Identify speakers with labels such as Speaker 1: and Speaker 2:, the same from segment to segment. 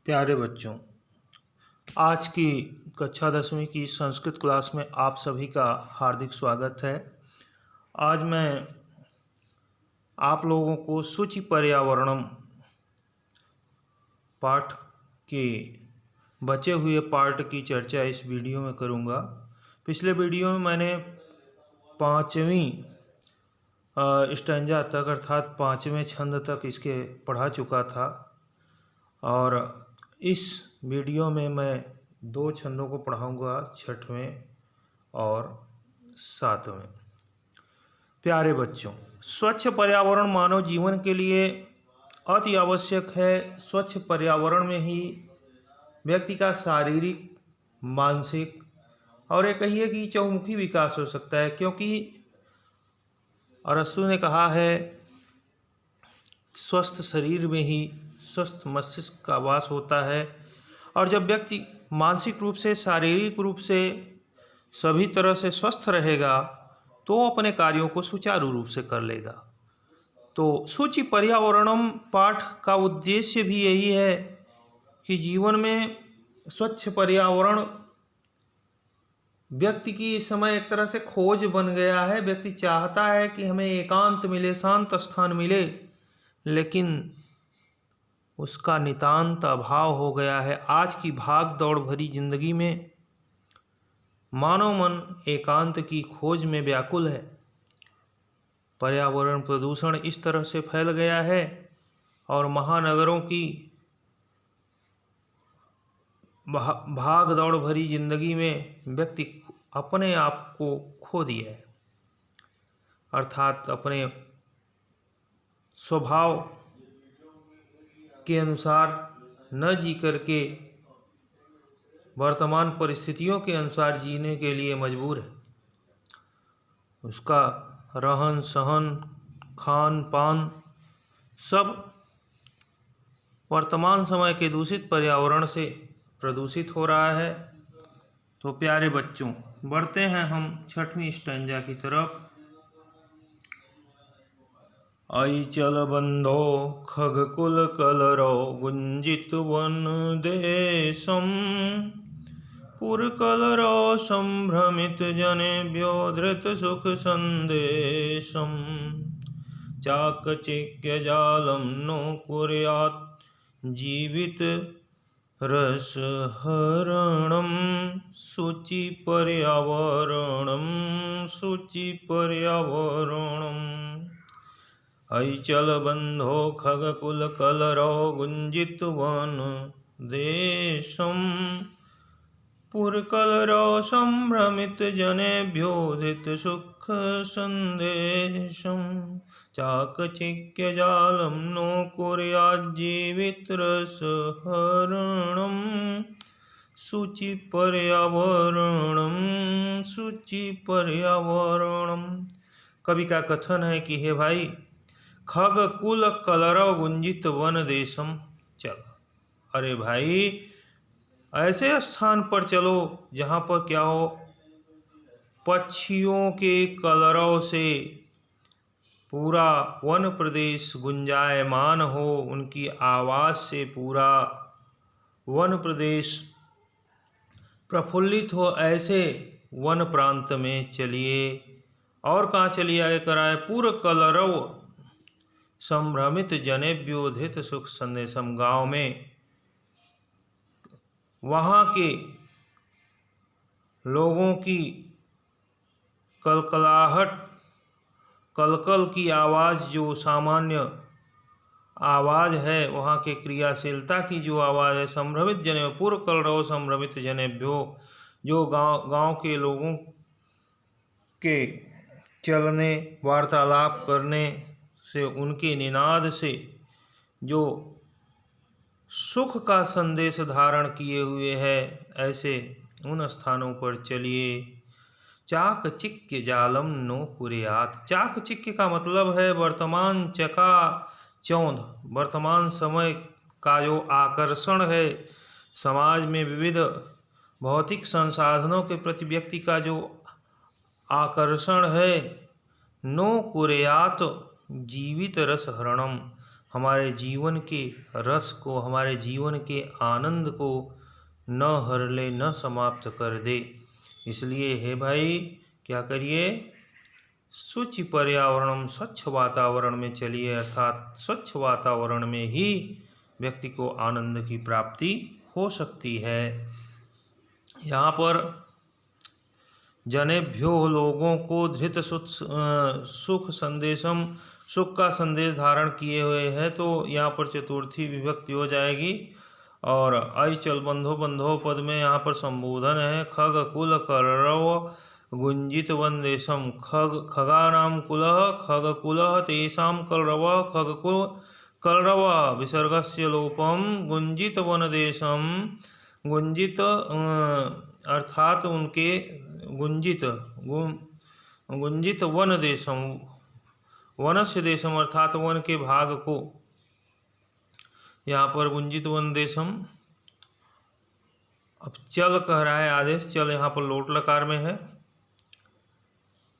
Speaker 1: प्यारे बच्चों, आज की कक्षा 10वीं की संस्कृत क्लास में आप सभी का हार्दिक स्वागत है। आज मैं आप लोगों को शुचि पर्यावरणम पाठ के बचे हुए पार्ट की चर्चा इस वीडियो में करूंगा। पिछले वीडियो में मैंने 5वीं स्टैंजा तक अर्थात 5वें छंद तक इसके पढ़ा चुका था और इस वीडियो में मैं 2 छंदों को पढ़ाऊंगा, 6वें और 7वें। प्यारे बच्चों, स्वच्छ पर्यावरण मानव जीवन के लिए अति आवश्यक है। स्वच्छ पर्यावरण में ही व्यक्ति का शारीरिक, मानसिक और ये कहिए कि चहुमुखी विकास हो सकता है, क्योंकि अरस्तु ने कहा है स्वस्थ शरीर में ही स्वस्थ मस्तिष्क का वास होता है। और जब व्यक्ति मानसिक रूप से, शारीरिक रूप से सभी तरह से स्वस्थ रहेगा तो अपने कार्यों को सुचारू रूप से कर लेगा। तो शुचि पर्यावरणम पाठ का उद्देश्य भी यही है कि जीवन में स्वच्छ पर्यावरण व्यक्ति की इस समय एक तरह से खोज बन गया है। व्यक्ति चाहता है कि हमें एकांत मिले, शांत स्थान मिले, लेकिन उसका नितांत अभाव हो गया है। आज की भाग दौड़ भरी जिंदगी में मानव मन एकांत की खोज में व्याकुल है। पर्यावरण प्रदूषण इस तरह से फैल गया है और महानगरों की भाग दौड़ भरी जिंदगी में व्यक्ति अपने आप को खो दिया है, अर्थात अपने स्वभाव के अनुसार न जी करके वर्तमान परिस्थितियों के अनुसार जीने के लिए मजबूर है। उसका रहन सहन, खान पान सब वर्तमान समय के दूषित पर्यावरण से प्रदूषित हो रहा है। तो प्यारे बच्चों, बढ़ते हैं हम 6वीं स्टैंजा की तरफ। ऐचल बंधो खगकुल कलरौ गुंजित वन देशम पुरकलरौ संभ्रमित जनेभ्यो धृत सुख संदेशम चाकचिक्य जालम नो कुर्यात् जीवित रस हरणम शुचि पर्यावरणम शुचि पर्यावरणम। ऐचल बंधो खगकुल कलरौ गुंजित वन देशम पुरकलरौ संभ्रमित जनेभ्यो धृत सुख संदेशम चाकचिक्य जालम नो कुर्याज्जीवित रस हरणम शुचि पर्यावरणम शुचि पर्यावरणम। कवि का कथन है कि हे भाई, खग कुल कलरव गुंजित वन देशम चल। अरे भाई, ऐसे स्थान पर चलो जहाँ पर क्या हो, पक्षियों के कलरव से पूरा वन प्रदेश गुंजायमान हो, उनकी आवाज़ से पूरा वन प्रदेश प्रफुल्लित हो। ऐसे वन प्रांत में चलिए। और कहाँ चलिए, आगे कराए, पूर्व कलरव संभ्रमित जनेभ्यो धृत सुख संदेशम। गाँव में वहाँ के लोगों की कलकलाहट, कलकल की आवाज़, जो सामान्य आवाज़ है, वहाँ के क्रियाशीलता की जो आवाज़ है, संभ्रमित जने पूर्व कलरव संभ्रमित जनेभ्यो, जो गांव के लोगों के चलने, वार्तालाप करने से, उनके निनाद से जो सुख का संदेश धारण किए हुए है, ऐसे उन स्थानों पर चलिए। चाकचिक्य जालम नो कुर्यात्। चाकचिक्य का मतलब है वर्तमान चका चौंध, वर्तमान समय का जो आकर्षण है, समाज में विविध भौतिक संसाधनों के प्रति व्यक्ति का जो आकर्षण है, नो कुर्यात् जीवित रस हरणम, हमारे जीवन के रस को, हमारे जीवन के आनंद को न हर ले, न समाप्त कर दे। इसलिए हे भाई क्या करिए, स्वच्छ पर्यावरण, स्वच्छ वातावरण में चलिए, अर्थात स्वच्छ वातावरण में ही व्यक्ति को आनंद की प्राप्ति हो सकती है। यहाँ पर जनेभ्यो लोगों को धृत सुख संदेशम, सुख का संदेश धारण किए हुए है, तो यहाँ पर चतुर्थी विभक्ति हो जाएगी। और ऐचल बंधो बंधो पद में यहाँ पर संबोधन है। खग कुल कलरव गुंजित वनदेशम, खगानाम कुलः खग कुलः तेषां कलरव, खग कुल कलरव विसर्गस्य लोपम गुंजित वनदेशम। गुंजित अर्थात उनके गुंजित वन देशम, वनस्य देशम अर्थात वन के भाग को, यहाँ पर गुंजित वन देशम। अब चल कह रहा है आदेश, चल यहाँ पर लोट लकार में है।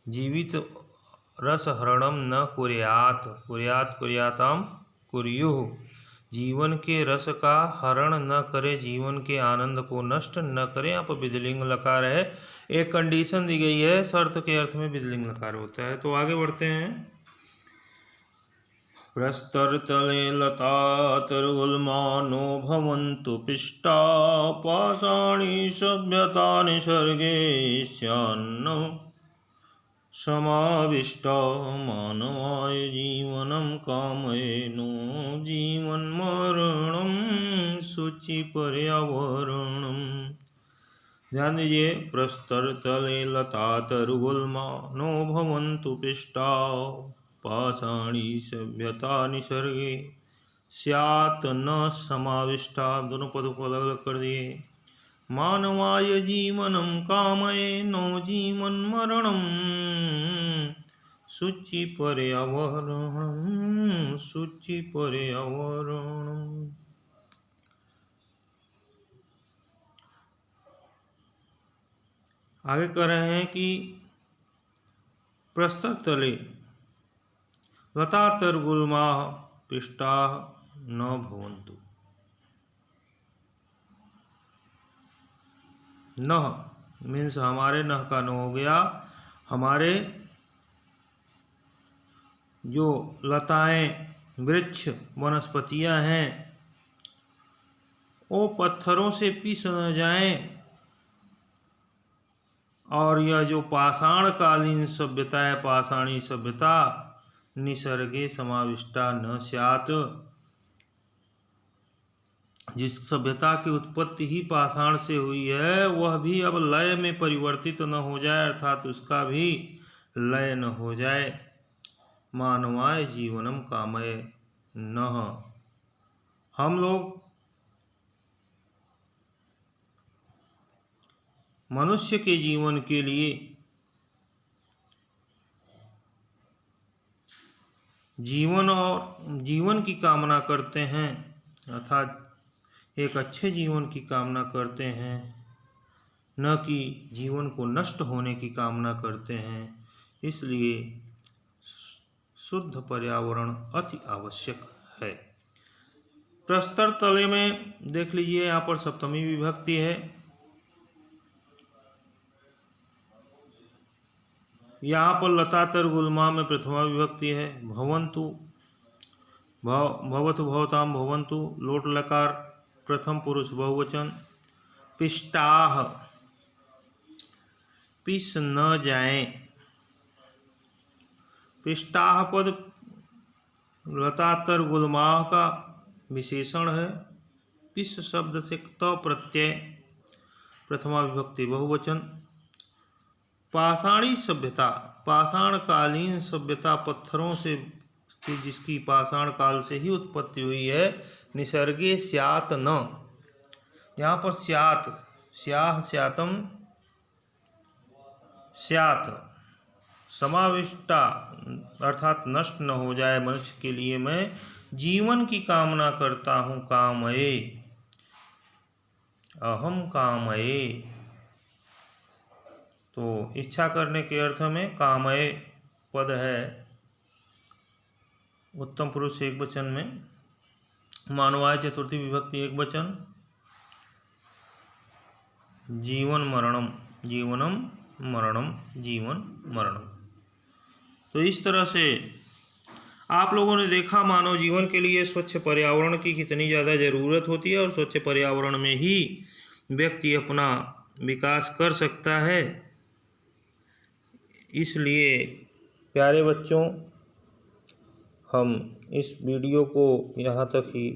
Speaker 1: जीवित रस हरणम न कुर्यात, कुर्यात कुर्याताम कुर्युः, जीवन के रस का हरण न करे, जीवन के आनंद को नष्ट न करे। यहाँ पर विधिलिंग लकार है। एक कंडीशन दी गई है, शर्त के अर्थ में विधिलिंग लकार होता है। तो आगे बढ़ते हैं। प्रस्तरतले लतातरुगुल्मानो भवन्तु पिष्टा, पाषाणी सभ्यता निसर्गे स्यान्न समाविष्टा, मानवाय जीवनं कामयेनो जीवन्मरणं शुचि पर्यावरणम्। ध्यान दीजिए, प्रस्तरतले लतातरुगुल्मानो भवन्तु पिष्टा, पाषाणी सभ्यता निसर्गे स्यात् न समाविष्टा, दोनों पदों को अलग अलग कर दिए। मानवाय जीवनं कामयेनो जीवन्मरणं शुचि पर्यावरणं, शुचि पर्यावरणम्। आगे कह रहे हैं कि प्रस्तरतले लतातरुगुल्माः पिष्टाः न भवन्तु। नह मीन्स हमारे, नह का न हो गया, हमारे जो लताएं, वृक्ष, वनस्पतियां हैं वो पत्थरों से पिस न जाएं, और यह जो पाषाणकालीन सभ्यता है, पाषाणी सभ्यता, निसर्गे समाविष्टा न स्यात्, जिस सभ्यता की उत्पत्ति ही पाषाण से हुई है वह भी अब लय में परिवर्तित न हो जाए, अर्थात उसका भी लय न हो जाए। मानवाय जीवनम कामये नः, हम लोग मनुष्य के जीवन के लिए जीवन और जीवन की कामना करते हैं, अर्थात एक अच्छे जीवन की कामना करते हैं, न कि जीवन को नष्ट होने की कामना करते हैं। इसलिए शुद्ध पर्यावरण अति आवश्यक है। प्रस्तर तले में देख लीजिए, यहाँ पर सप्तमी विभक्ति है। यहाँ पर लतातरुगुल्मा में प्रथमा विभक्ति है। भवन्तु, भवतु भवताम भवन्तु, लोट लकार प्रथम पुरुष बहुवचन। पिष्टाह, पिस न जाएं। पिष्टाह पद लतातरुगुल्माः का विशेषण है। पिस शब्द से त प्रत्यय, प्रथमा विभक्ति बहुवचन। पाषाणी सभ्यता, पाषाणकालीन सभ्यता, पत्थरों से जिसकी पाषाण काल से ही उत्पत्ति हुई है। निसर्गे स्यात् न, यहाँ पर स्यात्, स्याह स्यातम स्यात्, समाविष्टा अर्थात नष्ट न हो जाए मनुष्य के लिए मैं जीवन की कामना करता हूँ। कामये, अहम कामये, तो इच्छा करने के अर्थ में कामये पद है उत्तम पुरुष एक वचन में। मानवाय चतुर्थी विभक्ति एकवचन। जीवन मरणम, जीवनम मरणम, जीवन मरणम। तो इस तरह से आप लोगों ने देखा मानव जीवन के लिए स्वच्छ पर्यावरण की कितनी ज़्यादा ज़रूरत होती है और स्वच्छ पर्यावरण में ही व्यक्ति अपना विकास कर सकता है। इसलिए प्यारे बच्चों, हम इस वीडियो को यहाँ तक ही